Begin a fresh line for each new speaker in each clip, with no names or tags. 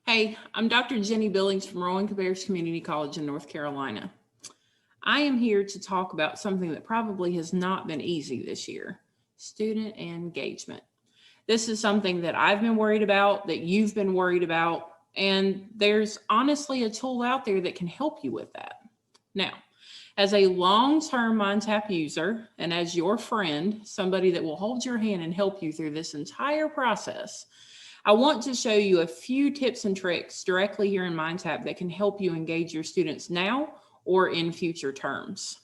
Hey, I'm Dr. Jenny Billings from Rowan Cabarrus Community College in North Carolina. I am here to talk about something that probably has not been easy this year, student engagement. This is something that I've been worried about, that you've been worried about, and there's honestly a tool out there that can help you with that. Now, as a long-term MindTap user and as your friend, somebody that will hold your hand and help you through this entire process, I want to show you a few tips and tricks directly here in MindTap that can help you engage your students now or in future terms.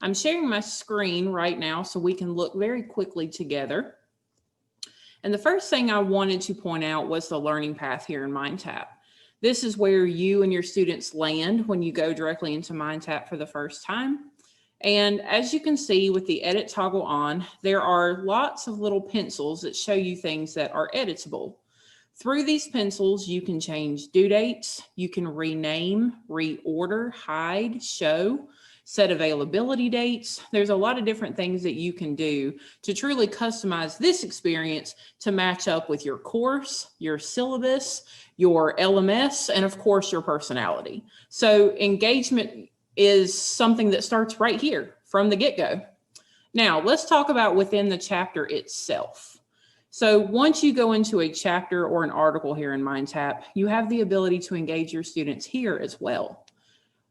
I'm sharing my screen right now so we can look very quickly together. And the first thing I wanted to point out was the learning path here in MindTap. This is where you and your students land when you go directly into MindTap for the first time. And as you can see with the edit toggle on, there are lots of little pencils that show you things that are editable. Through these pencils, you can change due dates, you can rename, reorder, hide, show, set availability dates. There's a lot of different things that you can do to truly customize this experience to match up with your course, your syllabus, your LMS, and of course your personality. So engagement is something that starts right here from the get-go. Now, let's talk about within the chapter itself. So once you go into a chapter or an article here in MindTap, you have the ability to engage your students here as well.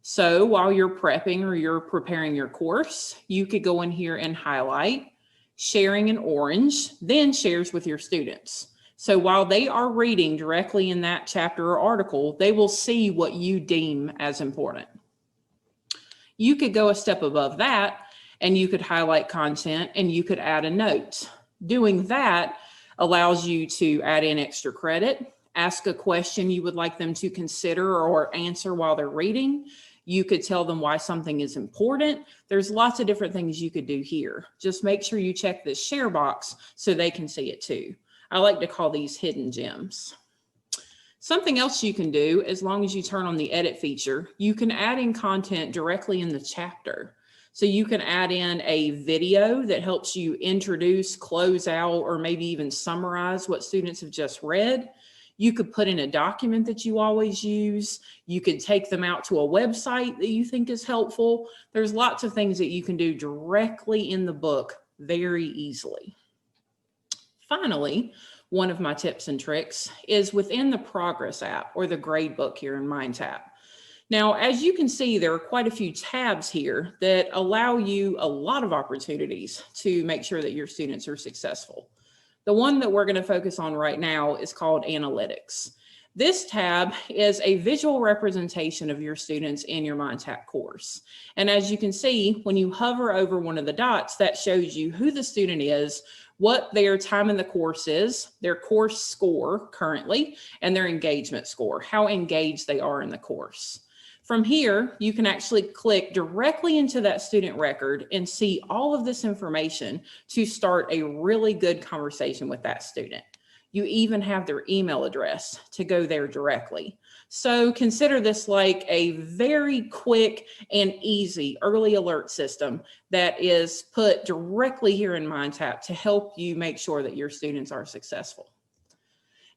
So while you're prepping or you're preparing your course, you could go in here and highlight, sharing in orange, then shares with your students. So while they are reading directly in that chapter or article, they will see what you deem as important. You could go a step above that and you could highlight content and you could add a note. Doing that allows you to add in extra credit, ask a question you would like them to consider or answer while they're reading. You could tell them why something is important. There's lots of different things you could do here. Just make sure you check this share box so they can see it too. I like to call these hidden gems. Something else you can do, as long as you turn on the edit feature, you can add in content directly in the chapter. So you can add in a video that helps you introduce, close out, or maybe even summarize what students have just read. You could put in a document that you always use. You could take them out to a website that you think is helpful. There's lots of things that you can do directly in the book very easily. Finally, one of my tips and tricks is within the Progress app or the grade book here in MindTap. Now, as you can see, there are quite a few tabs here that allow you a lot of opportunities to make sure that your students are successful. The one that we're going to focus on right now is called Analytics. This tab is a visual representation of your students in your MindTap course. And as you can see, when you hover over one of the dots, that shows you who the student is, what their time in the course is, their course score currently, and their engagement score, how engaged they are in the course. From here, you can actually click directly into that student record and see all of this information to start a really good conversation with that student. You even have their email address to go there directly. So consider this like a very quick and easy early alert system that is put directly here in MindTap to help you make sure that your students are successful.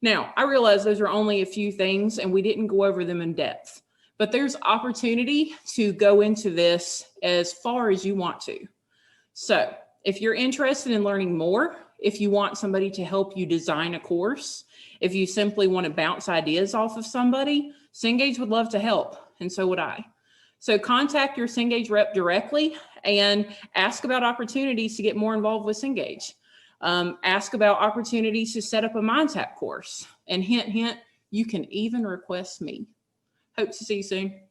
Now, I realize those are only a few things and we didn't go over them in depth, but there's opportunity to go into this as far as you want to. So if you're interested in learning more, if you want somebody to help you design a course, if you simply want to bounce ideas off of somebody, Cengage would love to help, and so would I. So contact your Cengage rep directly and ask about opportunities to get more involved with Cengage. Ask about opportunities to set up a MindTap course. And hint, hint, you can even request me. Hope to see you soon.